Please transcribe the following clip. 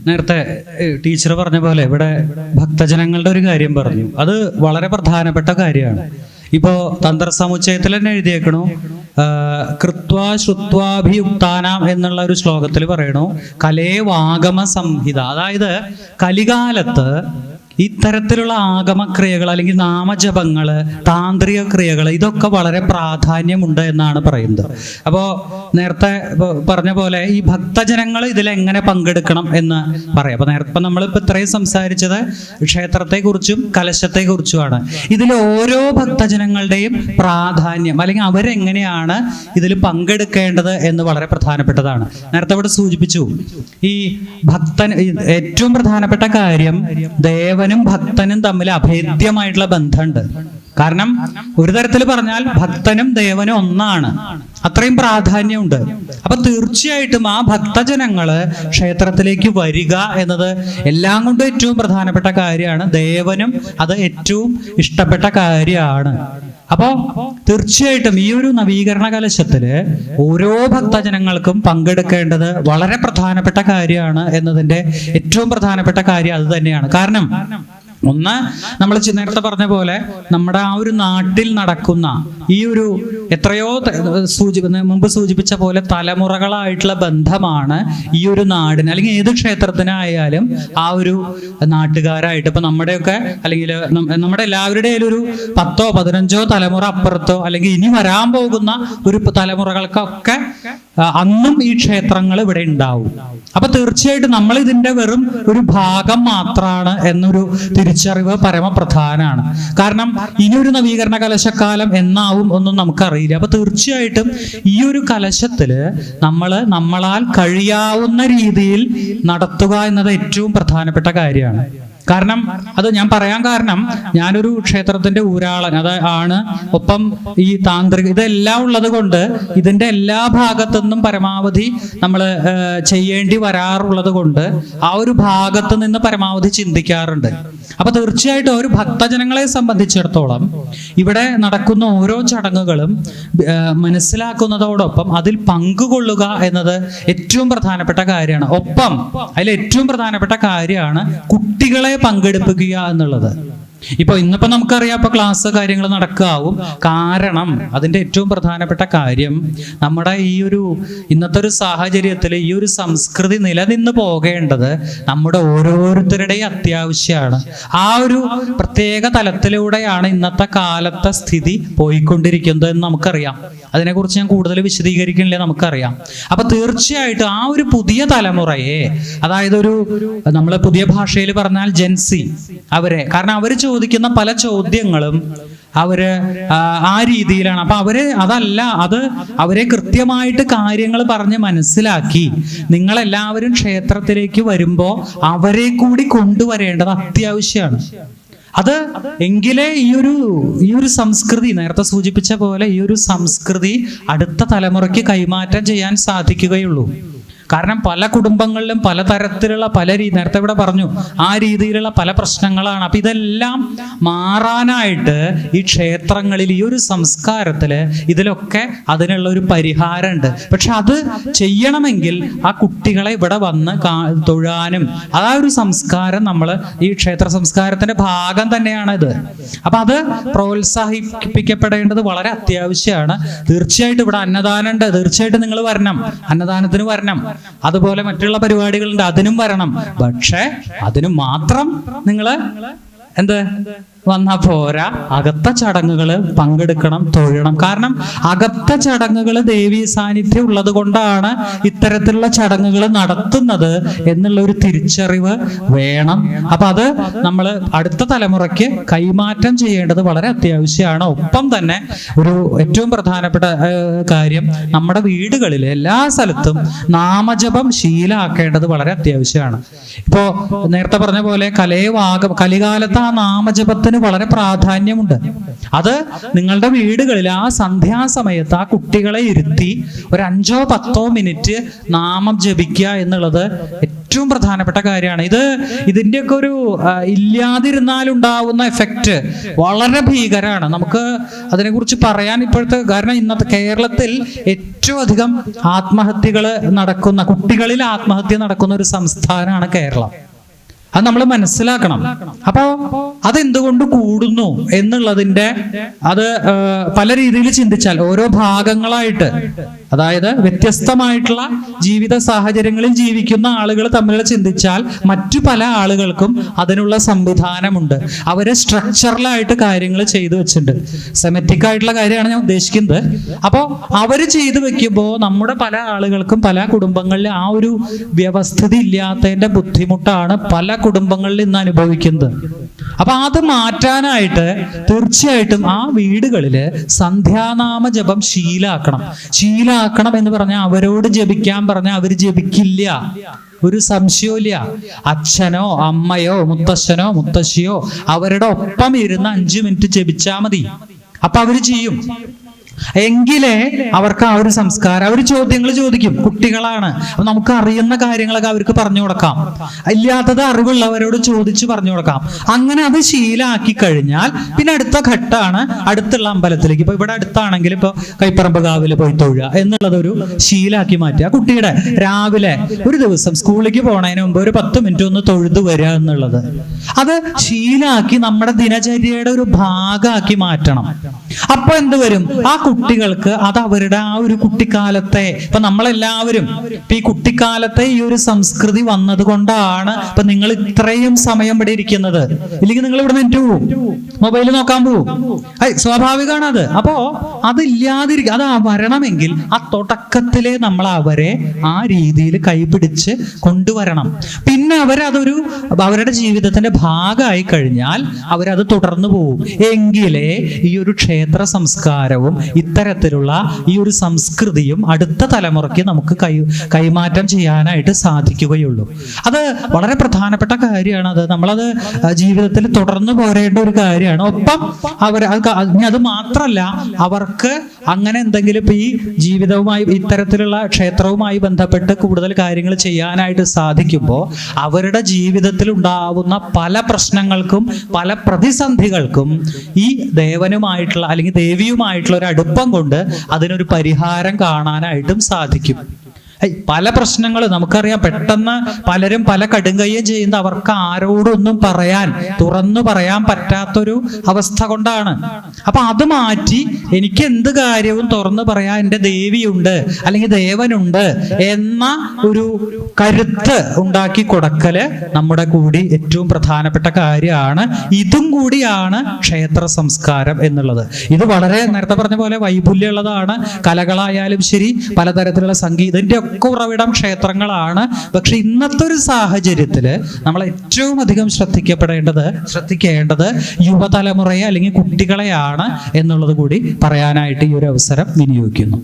നേരത്തെ ടീച്ചർ പറഞ്ഞ പോലെ ഇവിടെ ഭക്തജനങ്ങളുടെ ഒരു കാര്യം പറഞ്ഞു. അത് വളരെ പ്രധാനപ്പെട്ട കാര്യമാണ്. ഇപ്പോ തന്ത്രസമുച്ചയത്തിൽ തന്നെ എഴുതിയേക്കണു, കൃത്വാ ശ്രുത്വാഭിയുക്താനാം എന്നുള്ള ഒരു ശ്ലോകത്തിൽ പറയണു കലേ വാഗമ സംഹിത. അതായത് കലികാലത്ത് ഇത്തരത്തിലുള്ള ആഗമക്രിയകൾ അല്ലെങ്കിൽ നാമജപങ്ങള്, താന്ത്രിക ക്രിയകൾ, ഇതൊക്കെ വളരെ പ്രാധാന്യമുണ്ട് എന്നാണ് പറയുന്നത്. അപ്പോൾ നേരത്തെ പറഞ്ഞ പോലെ ഈ ഭക്തജനങ്ങൾ ഇതിലെങ്ങനെ പങ്കെടുക്കണം എന്ന് പറയാം. അപ്പൊ നേരത്തെ നമ്മളിപ്പോൾ ഇത്രയും സംസാരിച്ചത് ക്ഷേത്രത്തെക്കുറിച്ചും കലശത്തെക്കുറിച്ചുമാണ്. ഇതിൽ ഓരോ ഭക്തജനങ്ങളുടെയും പ്രാധാന്യം അല്ലെങ്കിൽ അവരെങ്ങനെയാണ് ഇതിൽ പങ്കെടുക്കേണ്ടത് എന്ന് വളരെ പ്രധാനപ്പെട്ടതാണ്. നേരത്തെ ഇവിടെ സൂചിപ്പിച്ചു, ഈ ഭക്തൻ ഏറ്റവും പ്രധാനപ്പെട്ട കാര്യം ദേവനും ഭക്തനും തമ്മിൽ അഭേദ്യമായിട്ടുള്ള ബന്ധമുണ്ട്. കാരണം ഒരു തരത്തിൽ പറഞ്ഞാൽ ഭക്തനും ദേവനും ഒന്നാണ്, അത്രയും പ്രാധാന്യമുണ്ട്. അപ്പൊ തീർച്ചയായിട്ടും ആ ഭക്തജനങ്ങള് ക്ഷേത്രത്തിലേക്ക് വരിക എന്നത് എല്ലാം കൊണ്ടും ഏറ്റവും പ്രധാനപ്പെട്ട കാര്യമാണ്. ദേവനും അത് ഏറ്റവും ഇഷ്ടപ്പെട്ട കാര്യമാണ്. അപ്പോ തീർച്ചയായിട്ടും ഈ ഒരു നവീകരണ കലശത്തില് ഓരോ ഭക്തജനങ്ങൾക്കും പങ്കെടുക്കേണ്ടത് വളരെ പ്രധാനപ്പെട്ട കാര്യമാണ് എന്നതിന്റെ ഏറ്റവും പ്രധാനപ്പെട്ട കാര്യം അത് തന്നെയാണ്. കാരണം ഒന്ന്, നമ്മൾ നേരത്തെ പറഞ്ഞ പോലെ നമ്മുടെ ആ ഒരു നാട്ടിൽ നടക്കുന്ന ഈ ഒരു എത്രയോ മുമ്പ് സൂചിപ്പിച്ച പോലെ തലമുറകളായിട്ടുള്ള ബന്ധമാണ് ഈ ഒരു നാടിന് അല്ലെങ്കിൽ ഏത് ക്ഷേത്രത്തിനായാലും ആ ഒരു നാട്ടുകാരായിട്ട് ഇപ്പൊ നമ്മുടെയൊക്കെ അല്ലെങ്കിൽ നമ്മുടെ എല്ലാവരുടെയും ഒരു 10ഓ 15ഓ തലമുറ അപ്പുറത്തോ അല്ലെങ്കിൽ ഇനി വരാൻ പോകുന്ന ഒരു തലമുറകൾക്കൊക്കെ അന്നും ഈ ക്ഷേത്രങ്ങൾ ഇവിടെ ഉണ്ടാവും. അപ്പൊ തീർച്ചയായിട്ടും നമ്മൾ ഇതിന്റെ വെറും ഒരു ഭാഗം മാത്രമാണ് എന്നൊരു തിരിച്ചറിവ് പരമപ്രധാനമാണ്. കാരണം ഇനിയൊരു നവീകരണ കലശക്കാലം എന്നാവും ഒന്നും നമുക്കറിയില്ല. അപ്പൊ തീർച്ചയായിട്ടും ഈ ഒരു കലശത്തില് നമ്മളാൽ കഴിയാവുന്ന രീതിയിൽ നടത്തുക എന്നത് ഏറ്റവും പ്രധാനപ്പെട്ട കാര്യമാണ്. കാരണം അത് ഞാൻ പറയാൻ കാരണം, ഞാനൊരു ക്ഷേത്രത്തിന്റെ ഊരാളൻ ആണ്, ഒപ്പം ഈ താന്ത്രിക ഇതെല്ലാം ഉള്ളത് കൊണ്ട് ഇതിന്റെ എല്ലാ ഭാഗത്തുനിന്നും പരമാവധി നമ്മൾ ചെയ്യേണ്ടി വരാറുള്ളത് കൊണ്ട് ആ ഒരു ഭാഗത്ത് നിന്ന് പരമാവധി ചിന്തിക്കാറുണ്ട്. അപ്പൊ തീർച്ചയായിട്ടും ഒരു ഭക്തജനങ്ങളെ സംബന്ധിച്ചിടത്തോളം ഇവിടെ നടക്കുന്ന ഓരോ ചടങ്ങുകളും മനസ്സിലാക്കുന്നതോടൊപ്പം അതിൽ പങ്കുകൊള്ളുക എന്നത് ഏറ്റവും പ്രധാനപ്പെട്ട കാര്യമാണ്. ഒപ്പം അതിൽ ഏറ്റവും പ്രധാനപ്പെട്ട കാര്യമാണ് കുട്ടികളെ പങ്കെടുപ്പിക്കുക എന്നുള്ളത്. ഇപ്പൊ ഇന്നിപ്പോ നമുക്കറിയാം, ഇപ്പൊ ക്ലാസ് കാര്യങ്ങൾ നടക്കാവും. കാരണം അതിന്റെ ഏറ്റവും പ്രധാനപ്പെട്ട കാര്യം നമ്മുടെ ഈ ഒരു ഇന്നത്തെ ഒരു സാഹചര്യത്തിൽ ഈ ഒരു സംസ്കൃതി നിലനിന്ന് പോകേണ്ടത് നമ്മുടെ ഓരോരുത്തരുടെയും അത്യാവശ്യമാണ്. ആ ഒരു പ്രത്യേക തലത്തിലൂടെയാണ് ഇന്നത്തെ കാലത്തെ സ്ഥിതി പോയിക്കൊണ്ടിരിക്കുന്നത് എന്ന് നമുക്കറിയാം. അതിനെക്കുറിച്ച് ഞാൻ കൂടുതൽ വിശദീകരിക്കണില്ല, നമുക്കറിയാം. അപ്പൊ തീർച്ചയായിട്ടും ആ ഒരു പുതിയ തലമുറയെ, അതായത് നമ്മൾ പുതിയ ഭാഷയിൽ പറഞ്ഞാൽ ജെൻസി, അവരെ, കാരണം അവർ ചോദിക്കുന്ന പല ചോദ്യങ്ങളും ആ രീതിയിലാണ്. അപ്പൊ അവരെ കൃത്യമായിട്ട് കാര്യങ്ങൾ പറഞ്ഞ് മനസ്സിലാക്കി നിങ്ങളെല്ലാവരും ക്ഷേത്രത്തിലേക്ക് വരുമ്പോ അവരെ കൂടി കൊണ്ടുവരേണ്ടത് അത്യാവശ്യമാണ്. അത് എങ്കിലേ ഈ ഒരു സംസ്കൃതി, നേരത്തെ സൂചിപ്പിച്ച പോലെ ഈ ഒരു സംസ്കൃതി അടുത്ത തലമുറയ്ക്ക് കൈമാറ്റം ചെയ്യാൻ സാധിക്കുകയുള്ളൂ. കാരണം പല കുടുംബങ്ങളിലും പലതരത്തിലുള്ള നേരത്തെ ഇവിടെ പറഞ്ഞു, ആ രീതിയിലുള്ള പല പ്രശ്നങ്ങളാണ്. അപ്പൊ ഇതെല്ലാം മാറാനായിട്ട് ഈ ക്ഷേത്രങ്ങളിൽ ഈ ഒരു സംസ്കാരത്തില് ഇതിലൊക്കെ അതിനുള്ള ഒരു പരിഹാരമുണ്ട്. പക്ഷെ അത് ചെയ്യണമെങ്കിൽ ആ കുട്ടികളെ ഇവിടെ വന്ന് തൊഴാനും ആ ഒരു സംസ്കാരം ഈ ക്ഷേത്ര സംസ്കാരത്തിന്റെ ഭാഗം തന്നെയാണ് ഇത്. അപ്പൊ അത് പ്രോത്സാഹിപ്പിക്കപ്പെടേണ്ടത് വളരെ അത്യാവശ്യമാണ്. തീർച്ചയായിട്ടും ഇവിടെ അന്നദാനം ഉണ്ട്, തീർച്ചയായിട്ടും നിങ്ങൾ വരണം, അന്നദാനത്തിന് വരണം. അതുപോലെ മറ്റുള്ള പരിപാടികളുണ്ട്, അതിനും വരണം. പക്ഷെ അതിന് മാത്രം നിങ്ങള് വന്നാ പോരാ, അകത്ത ചടങ്ങുകൾ പങ്കെടുക്കണം, തൊഴണം. കാരണം അകത്ത ചടങ്ങുകൾ ദേവീ സാന്നിധ്യം ഉള്ളത് കൊണ്ടാണ് ഇത്തരത്തിലുള്ള ചടങ്ങുകൾ നടത്തുന്നത് എന്നുള്ള ഒരു തിരിച്ചറിവ് വേണം. അപ്പൊ അത് നമ്മൾ അടുത്ത തലമുറയ്ക്ക് കൈമാറ്റം ചെയ്യേണ്ടത് വളരെ അത്യാവശ്യമാണ്. ഒപ്പം തന്നെ ഒരു ഏറ്റവും പ്രധാനപ്പെട്ട കാര്യം, നമ്മുടെ വീടുകളിൽ എല്ലാ സ്ഥലത്തും നാമജപം ശീലമാക്കേണ്ടത് വളരെ അത്യാവശ്യമാണ്. ഇപ്പോ നേരത്തെ പറഞ്ഞ പോലെ കലികാലത്ത് ആ നാമജപത്തെ നാമജപത്തിന് വളരെ പ്രാധാന്യമുണ്ട്. അത് നിങ്ങളുടെ വീടുകളിൽ ആ സന്ധ്യാസമയത്ത് ആ കുട്ടികളെ ഇരുത്തി ഒരു 5-10 മിനിറ്റ് നാമം ജപിക്കുക എന്നുള്ളത് ഏറ്റവും പ്രധാനപ്പെട്ട കാര്യമാണ്. ഇതിൻ്റെയൊക്കെ ഒരു ഇല്ലാതിരുന്നാലുണ്ടാവുന്ന എഫക്റ്റ് വളരെ ഭീകരമാണ്. നമുക്ക് അതിനെക്കുറിച്ച് പറയാൻ ഇപ്പോഴത്തെ, കാരണം ഇന്നത്തെ കേരളത്തിൽ ഏറ്റവും അധികം ആത്മഹത്യകൾ നടക്കുന്ന, കുട്ടികളിൽ ആത്മഹത്യ നടക്കുന്ന ഒരു സംസ്ഥാനമാണ് കേരളം. അത് നമ്മൾ മനസ്സിലാക്കണം. അപ്പോ അതെന്തുകൊണ്ട് കൂടുന്നു എന്നുള്ളതിന്റെ അത് പല രീതിയിൽ ചിന്തിച്ചാൽ ഓരോ ഭാഗങ്ങളായിട്ട്, അതായത് വ്യത്യസ്തമായിട്ടുള്ള ജീവിത സാഹചര്യങ്ങളിൽ ജീവിക്കുന്ന ആളുകൾ തമ്മിൽ ചിന്തിച്ചാൽ മറ്റു പല ആളുകൾക്കും അതിനുള്ള സംവിധാനമുണ്ട്. അവര് സ്ട്രക്ചറലായിട്ട് കാര്യങ്ങൾ ചെയ്തു വെച്ചിട്ടുണ്ട്. സെമറ്റിക് ആയിട്ടുള്ള കാര്യമാണ് ഞാൻ ഉദ്ദേശിക്കുന്നത്. അപ്പോൾ അവര് ചെയ്തു വെക്കുമ്പോൾ നമ്മുടെ പല ആളുകൾക്കും പല കുടുംബങ്ങളിൽ ആ ഒരു വ്യവസ്ഥിതി ഇല്ലാത്തതിന്റെ ബുദ്ധിമുട്ടാണ് പല കുടുംബങ്ങളിൽ ഇന്ന് അനുഭവിക്കുന്നത്. അപ്പൊ അത് മാറ്റാനായിട്ട് തീർച്ചയായിട്ടും ആ വീടുകളില് സന്ധ്യാനാമ ജപം ശീലാക്കണം എന്ന് പറഞ്ഞാൽ അവരോട് ജപിക്കാൻ പറഞ്ഞാൽ അവർ ജപിക്കില്ല, ഒരു സംശയമില്ല. അച്ഛനോ അമ്മയോ മുത്തശ്ശനോ മുത്തശ്ശിയോ അവരുടെ ഒപ്പം ഇരുന്ന് 5 മിനിറ്റ് ജപിച്ചാൽ മതി. അപ്പൊ അവര് ചെയ്യും. എങ്കിലേ അവർക്ക് ആ ഒരു സംസ്കാരം, അവർ ചോദ്യങ്ങൾ ചോദിക്കും, കുട്ടികളാണ്, അപ്പൊ നമുക്ക് അറിയുന്ന കാര്യങ്ങളൊക്കെ അവർക്ക് പറഞ്ഞു കൊടുക്കാം, ഇല്ലാത്തത് അറിവുള്ളവരോട് ചോദിച്ചു പറഞ്ഞു കൊടുക്കാം. അങ്ങനെ അത് ശീലാക്കി കഴിഞ്ഞാൽ പിന്നെ അടുത്ത ഘട്ടമാണ് അടുത്തുള്ള അമ്പലത്തിലേക്ക്. ഇപ്പൊ ഇവിടെ അടുത്താണെങ്കിൽ ഇപ്പൊ കൈപ്പറമ്പ് കാവില് പോയി തൊഴുക എന്നുള്ളതൊരു ശീലാക്കി മാറ്റുക. കുട്ടിയുടെ രാവിലെ ഒരു ദിവസം സ്കൂളിലേക്ക് പോണതിന് മുമ്പ് ഒരു 10 മിനിറ്റ് ഒന്ന് തൊഴുതു വരിക എന്നുള്ളത്, അത് ശീലാക്കി നമ്മുടെ ദിനചര്യയുടെ ഒരു ഭാഗമാക്കി മാറ്റണം. അപ്പൊ എന്ത് വരും, ആ കുട്ടികൾക്ക് അത് അവരുടെ ആ ഒരു കുട്ടിക്കാലത്തെ, ഇപ്പൊ നമ്മളെല്ലാവരും ഇപ്പൊ ഈ കുട്ടിക്കാലത്തെ ഈ ഒരു സംസ്കൃതി വന്നത് കൊണ്ടാണ് ഇപ്പൊ നിങ്ങൾ ഇത്രയും സമയം ഇവിടെ ഇരിക്കുന്നത്. ഇല്ലെങ്കിൽ നിങ്ങൾ ഇവിടെ മിനിറ്റ് പോവും, മൊബൈൽ നോക്കാൻ പോവും, സ്വാഭാവികമാണ് അത്. അപ്പോ അതില്ലാതിരിക്കും. അത് വരണമെങ്കിൽ ആ തുടക്കത്തിലെ നമ്മൾ അവരെ ആ രീതിയിൽ കൈപിടിച്ച് കൊണ്ടുവരണം. പിന്നെ അവരതൊരു അവരുടെ ജീവിതത്തിന്റെ ഭാഗമായി കഴിഞ്ഞാൽ അവരത് തുടർന്നു പോകും. എങ്കിലേ ഈ ഒരു ക്ഷേത്ര സംസ്കാരവും ഇത്തരത്തിലുള്ള ഈ ഒരു സംസ്കൃതിയും അടുത്ത തലമുറയ്ക്ക് നമുക്ക് കൈമാറ്റം ചെയ്യാനായിട്ട് സാധിക്കുകയുള്ളൂ. അത് വളരെ പ്രധാനപ്പെട്ട കാര്യമാണ്. അത് നമ്മളത് ജീവിതത്തിൽ തുടർന്നു പോരേണ്ട ഒരു കാര്യമാണ്. ഒപ്പം അത് മാത്രമല്ല, അവർക്ക് അങ്ങനെ എന്തെങ്കിലും ഇപ്പൊ ഈ ജീവിതവുമായി ഇത്തരത്തിലുള്ള ക്ഷേത്രവുമായി ബന്ധപ്പെട്ട് കൂടുതൽ കാര്യങ്ങൾ ചെയ്യാനായിട്ട് സാധിക്കുമ്പോൾ അവരുടെ ജീവിതത്തിൽ ഉണ്ടാവുന്ന പല പ്രശ്നങ്ങൾക്കും പല പ്രതിസന്ധികൾക്കും ഈ ദേവനുമായിട്ടുള്ള അല്ലെങ്കിൽ ദേവിയുമായിട്ടുള്ള ഒരു അടുപ്പം കൊണ്ട് അതിനൊരു പരിഹാരം കാണാനായിട്ടും സാധിക്കും. പല പ്രശ്നങ്ങൾ നമുക്കറിയാം. പെട്ടെന്ന് പലരും പല കടുങ്കയ്യും ചെയ്യുന്ന അവർക്ക് ആരോടൊന്നും തുറന്നു പറയാൻ പറ്റാത്തൊരു അവസ്ഥ കൊണ്ടാണ്. അപ്പൊ അത് മാറ്റി എനിക്ക് എന്ത് കാര്യവും തുറന്നു പറയാൻ എൻ്റെ ദേവിയുണ്ട് അല്ലെങ്കിൽ ദേവനുണ്ട് എന്ന ഒരു കരുത്ത് ഉണ്ടാക്കി കൊടുക്കല് നമ്മുടെ കൂടി ഏറ്റവും പ്രധാനപ്പെട്ട കാര്യമാണ്. ഇതും കൂടിയാണ് ക്ഷേത്ര സംസ്കാരം എന്നുള്ളത്. ഇത് വളരെ നേരത്തെ പറഞ്ഞ പോലെ വൈപുല്യമുള്ളതാണ്. കലകളായാലും ശരി, പലതരത്തിലുള്ള സംഗീതത്തിന്റെ ഒക്കെ ഉറവിടം ക്ഷേത്രങ്ങളാണ്. പക്ഷെ ഇന്നത്തെ ഒരു സാഹചര്യത്തില് നമ്മൾ ഏറ്റവും അധികം ശ്രദ്ധിക്കേണ്ടത് യുവതലമുറയെ അല്ലെങ്കിൽ കുട്ടികളെയാണ് എന്നുള്ളത് കൂടി പറയാനായിട്ട് ഈ ഒരു അവസരം വിനിയോഗിക്കുന്നു.